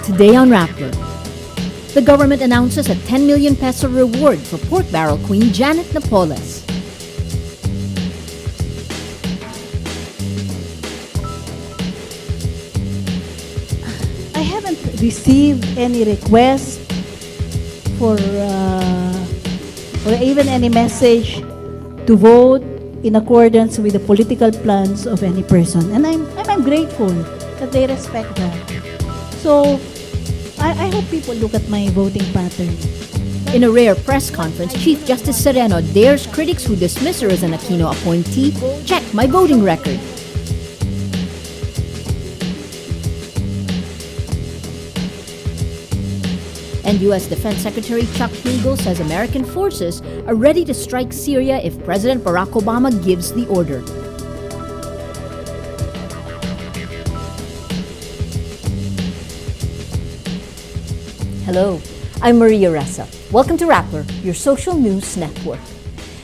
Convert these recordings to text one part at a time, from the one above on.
Today on Rappler, the government announces a 10 million peso reward for pork barrel queen Janet Napoles. I haven't received any request for or even any message to vote in accordance with the political plans of any person, and I'm grateful that they respect that. So I hope people look at my voting pattern. In a rare press conference, Chief Justice Sereno dares critics who dismiss her as an Aquino appointee, check my voting record. And U.S. Defense Secretary Chuck Hagel says American forces are ready to strike Syria if President Barack Obama gives the order. Hello, I'm Maria Ressa. Welcome to Rappler, your social news network.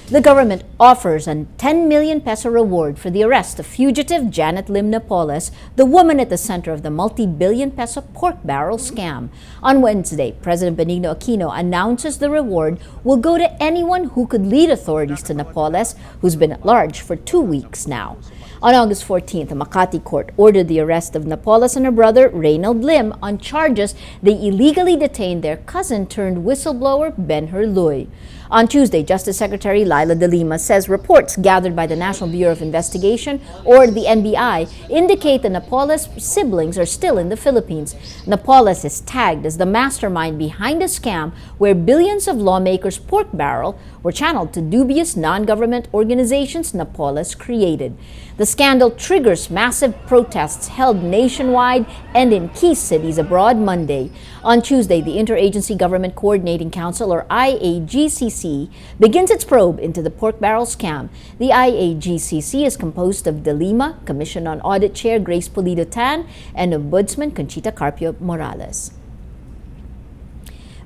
The government offers a 10 million peso reward for the arrest of fugitive Janet Lim Napoles, the woman at the center of the multi-billion peso pork barrel scam. On Wednesday, President Benigno Aquino announces the reward will go to anyone who could lead authorities to Napoles, who's been at large for 2 weeks now. On August 14th, a Makati court ordered the arrest of Napoles and her brother, Rodneil Lim, on charges they illegally detained their cousin-turned-whistleblower, Ben Herluy. On Tuesday, Justice Secretary Laila de Lima says reports gathered by the National Bureau of Investigation, or the NBI, indicate the Napoles siblings are still in the Philippines. Napoles is tagged as the mastermind behind a scam where billions of lawmakers' pork barrel were channeled to dubious non-government organizations Napoles created. The scandal triggers massive protests held nationwide and in key cities abroad Monday. On Tuesday, the Interagency Government Coordinating Council, or IAGCC, begins its probe into the pork barrel scam. The IAGCC is composed of De Lima, Commission on Audit Chair Grace Pulido Tan, and Ombudsman Conchita Carpio Morales.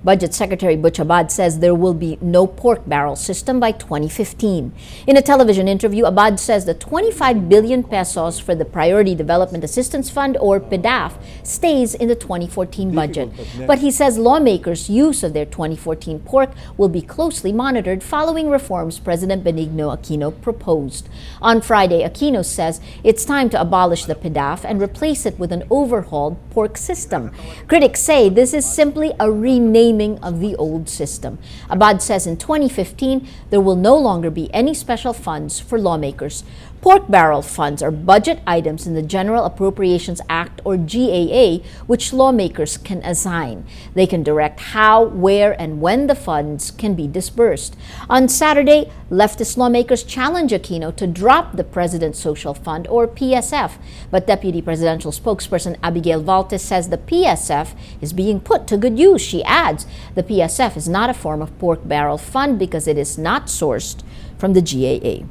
Budget Secretary Butch Abad says there will be no pork barrel system by 2015. In a television interview, Abad says the 25 billion pesos for the Priority Development Assistance Fund, or PDAF, stays in the 2014 budget. But he says lawmakers' use of their 2014 pork will be closely monitored following reforms President Benigno Aquino proposed. On Friday, Aquino says it's time to abolish the PDAF and replace it with an overhauled pork system. Critics say this is simply a renaming of the old system. Abad says in 2015, there will no longer be any special funds for lawmakers. Pork barrel funds are budget items in the General Appropriations Act, or GAA, which lawmakers can assign. They can direct how, where, and when the funds can be disbursed. On Saturday, leftist lawmakers challenged Aquino to drop the President's Social Fund, or PSF. But Deputy Presidential Spokesperson Abigail Valtes says the PSF is being put to good use. She adds, the PSF is not a form of pork barrel fund because it is not sourced from the GAA.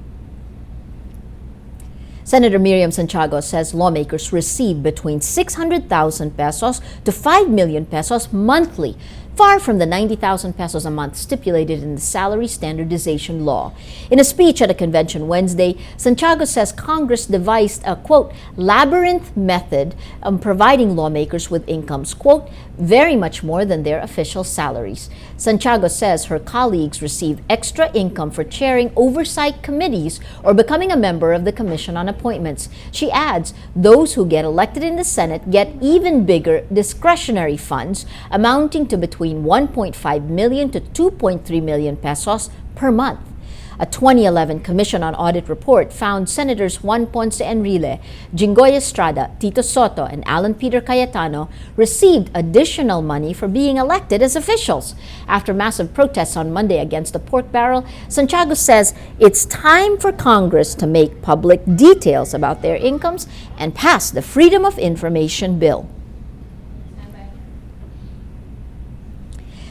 Senator Miriam Santiago says lawmakers receive between 600,000 pesos to 5 million pesos monthly, far from the 90,000 pesos a month stipulated in the salary standardization law. In a speech at a convention Wednesday, Santiago says Congress devised a, quote, labyrinth method of providing lawmakers with incomes, quote, very much more than their official salaries. Santiago says her colleagues receive extra income for chairing oversight committees or becoming a member of the Commission on Appointments. She adds, those who get elected in the Senate get even bigger discretionary funds amounting to between 1.5 million to 2.3 million pesos per month. A 2011 Commission on Audit report found Senators Juan Ponce Enrile, Jinggoy Estrada, Tito Soto, and Alan Peter Cayetano received additional money for being elected as officials. After massive protests on Monday against the pork barrel, Santiago says it's time for Congress to make public details about their incomes and pass the Freedom of Information Bill.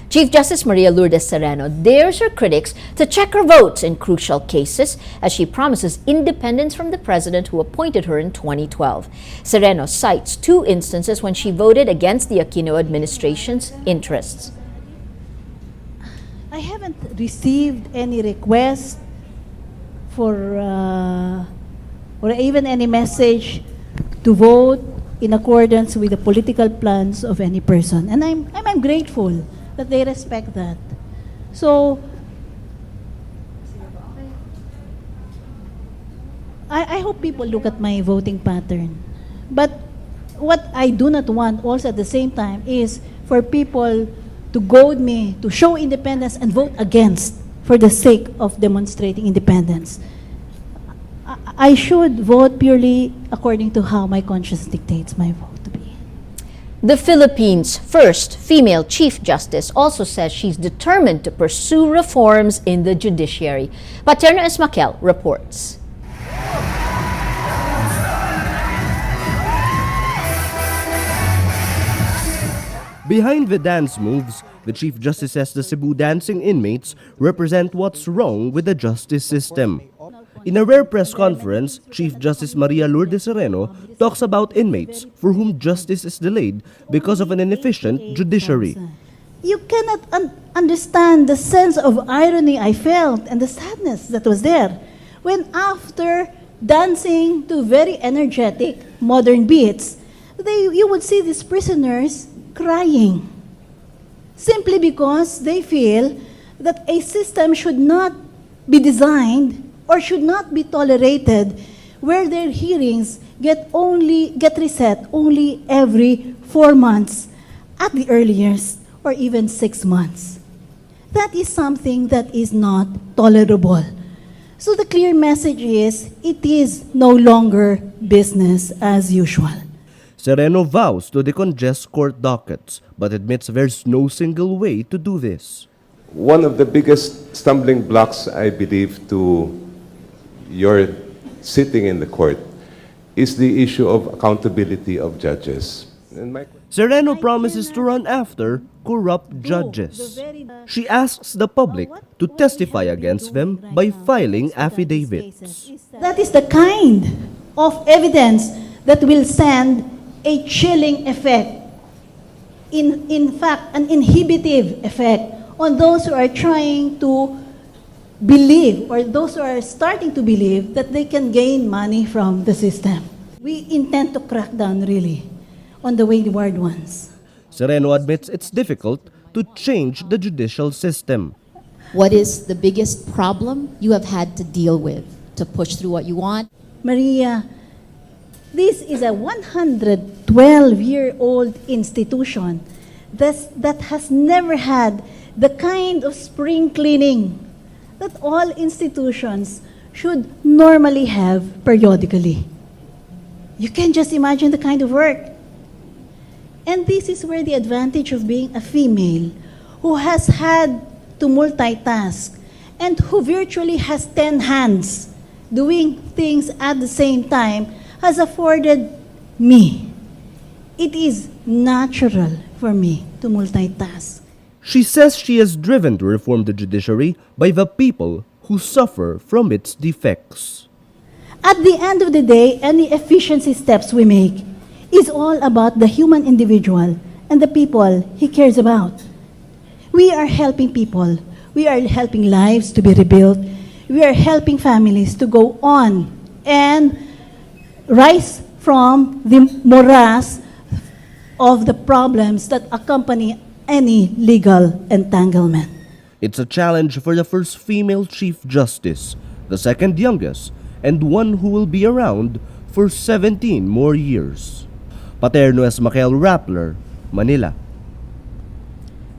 Chief Justice Maria Lourdes Sereno dares her critics to check her votes in crucial cases as she promises independence from the president who appointed her in 2012. Sereno cites 2 instances when she voted against the Aquino administration's interests. I haven't received any request for or even any message to vote in accordance with the political plans of any person. And I'm grateful that they respect that. So, I hope people look at my voting pattern. But what I do not want also at the same time is for people to goad me to show independence and vote against for the sake of demonstrating independence. I should vote purely according to how my conscience dictates my vote to be. The Philippines' first female Chief Justice also says she's determined to pursue reforms in the judiciary. Katerina Francisco reports. Behind the dance moves, the Chief Justice says the Cebu dancing inmates represent what's wrong with the justice system. In a rare press conference, Chief Justice Maria Lourdes Sereno talks about inmates for whom justice is delayed because of an inefficient judiciary. You cannot understand the sense of irony I felt and the sadness that was there when after dancing to very energetic modern beats, you would see these prisoners crying simply because they feel that a system should not be designed or should not be tolerated where their hearings get reset only every 4 months at the earliest or even 6 months. That is something that is not tolerable. So the clear message is it is no longer business as usual. Sereno vows to decongest court dockets, but admits there's no single way to do this. One of the biggest stumbling blocks, I believe, to your sitting in the court is the issue of accountability of judges. Sereno promises to run after corrupt judges. She asks the public to testify against them by filing affidavits. That is the kind of evidence that will send a chilling effect, in fact, an inhibitive effect on those who are trying to believe or those who are starting to believe that they can gain money from the system. We intend to crack down really on the wayward ones. Sereno admits it's difficult to change the judicial system. What is the biggest problem you have had to deal with to push through what you want? Maria, this is a 112-year-old institution that has never had the kind of spring cleaning that all institutions should normally have periodically. You can just imagine the kind of work. And this is where the advantage of being a female who has had to multitask and who virtually has 10 hands doing things at the same time has afforded me. It is natural for me to multitask. She says she is driven to reform the judiciary by the people who suffer from its defects. At the end of the day, any efficiency steps we make is all about the human individual and the people he cares about. We are helping people. We are helping lives to be rebuilt. We are helping families to go on and rise from the morass of the problems that accompany any legal entanglement. It's a challenge for the first female Chief Justice, the second youngest, and one who will be around for 17 more years. Paterno Follow Rappler, Manila.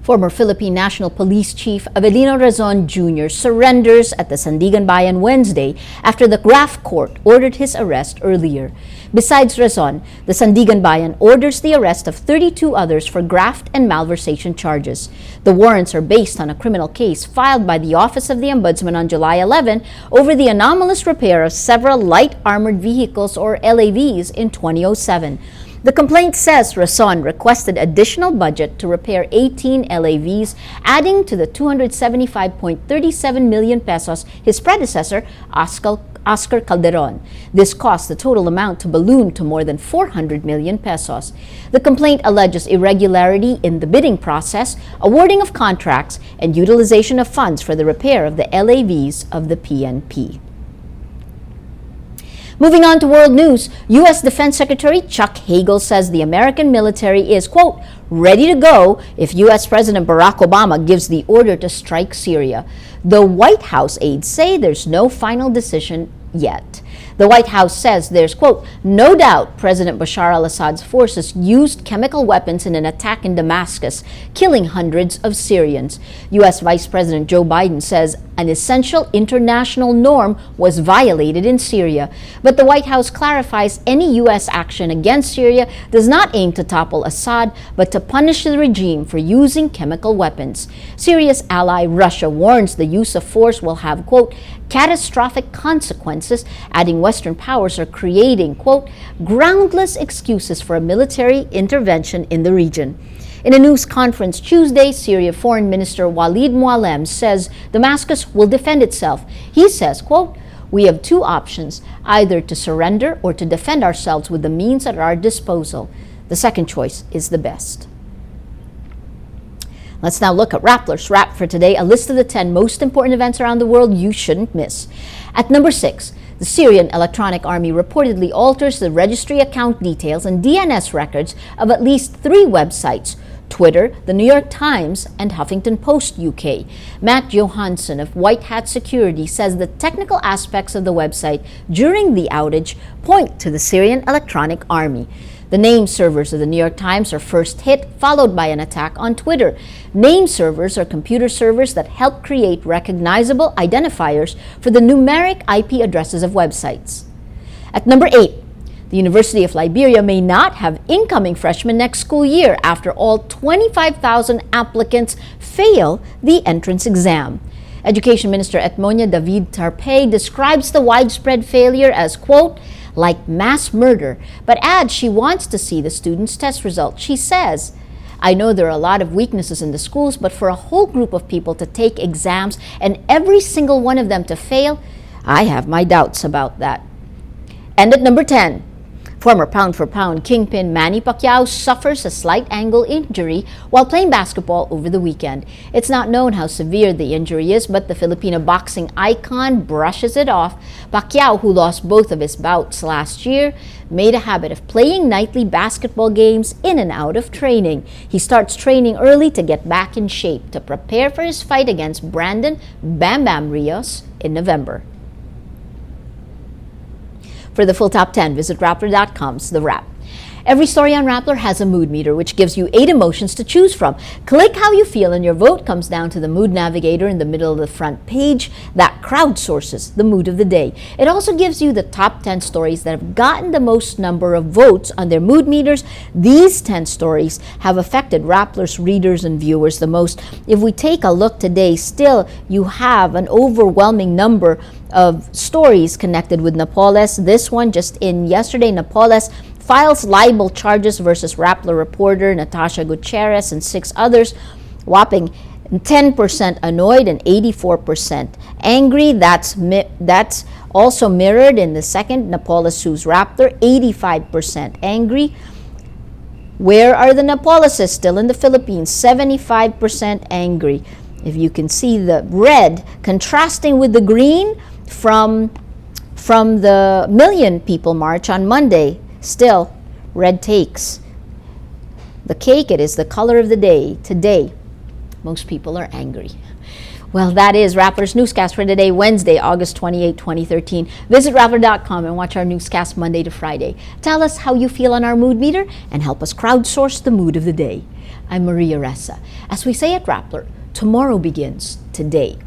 Former Philippine National Police Chief Avelino Razon Jr. surrenders at the Sandigan Bayan Wednesday after the Graft Court ordered his arrest earlier. Besides Razon, the Sandigan Bayan orders the arrest of 32 others for graft and malversation charges. The warrants are based on a criminal case filed by the Office of the Ombudsman on July 11 over the anomalous repair of several light armored vehicles or LAVs in 2007. The complaint says Razon requested additional budget to repair 18 LAVs, adding to the 275.37 million pesos his predecessor, Oscar Calderon. This caused the total amount to balloon to more than 400 million pesos. The complaint alleges irregularity in the bidding process, awarding of contracts, and utilization of funds for the repair of the LAVs of the PNP. Moving on to world news, U.S. Defense Secretary Chuck Hagel says the American military is, quote, ready to go if U.S. President Barack Obama gives the order to strike Syria. The White House aides say there's no final decision yet. The White House says there's, quote, no doubt President Bashar al-Assad's forces used chemical weapons in an attack in Damascus, killing hundreds of Syrians. U.S. Vice President Joe Biden says an essential international norm was violated in Syria. But the White House clarifies any U.S. action against Syria does not aim to topple Assad, but to punish the regime for using chemical weapons. Syria's ally Russia warns the use of force will have, quote, catastrophic consequences, adding Western powers are creating, quote, groundless excuses for a military intervention in the region. In a news conference Tuesday, Syria Foreign Minister Walid Mualem says Damascus will defend itself. He says, quote, we have two options, either to surrender or to defend ourselves with the means at our disposal. The second choice is the best. Let's now look at Rappler's Wrap for today, a list of the 10 most important events around the world you shouldn't miss. At number 6, the Syrian Electronic Army reportedly alters the registry account details and DNS records of at least 3 websites: Twitter, the New York Times, and Huffington Post UK. Matt Johansson of White Hat Security says the technical aspects of the website during the outage point to the Syrian Electronic Army. The name servers of the New York Times are first hit, followed by an attack on Twitter. Name servers are computer servers that help create recognizable identifiers for the numeric IP addresses of websites. At number 8, the University of Liberia may not have incoming freshmen next school year after all 25,000 applicants fail the entrance exam. Education Minister Etmonia David Tarpey describes the widespread failure as, quote, like mass murder, but adds she wants to see the students' test results. She says, I know there are a lot of weaknesses in the schools, but for a whole group of people to take exams and every single one of them to fail, I have my doubts about that. And at number 10, former pound-for-pound kingpin Manny Pacquiao suffers a slight ankle injury while playing basketball over the weekend. It's not known how severe the injury is, but the Filipino boxing icon brushes it off. Pacquiao, who lost both of his bouts last year, made a habit of playing nightly basketball games in and out of training. He starts training early to get back in shape to prepare for his fight against Brandon Bam Bam Rios in November. For the full top 10, visit Rappler.com's The Wrap. Every story on Rappler has a mood meter, which gives you 8 emotions to choose from. Click how you feel, and your vote comes down to the mood navigator in the middle of the front page that crowdsources the mood of the day. It also gives you the top 10 stories that have gotten the most number of votes on their mood meters. These 10 stories have affected Rappler's readers and viewers the most. If we take a look today, still you have an overwhelming number of stories connected with Napoles. This one just in yesterday, Napoles files libel charges versus Rappler reporter Natasha Gutierrez and 6 others, whopping 10% annoyed and 84% angry. That's also mirrored in the second, Napoles sues Rappler, 85% angry. Where are the Napoleses? Still in the Philippines, 75% angry. If you can see the red contrasting with the green from the Million People March on Monday, still red takes the cake. It is the color of the day. Today, most people are angry. Well, that is Rappler's Newscast for today, Wednesday, August 28, 2013. Visit Rappler.com and watch our newscast Monday to Friday. Tell us how you feel on our mood meter and help us crowdsource the mood of the day. I'm Maria Ressa. As we say at Rappler, tomorrow begins today.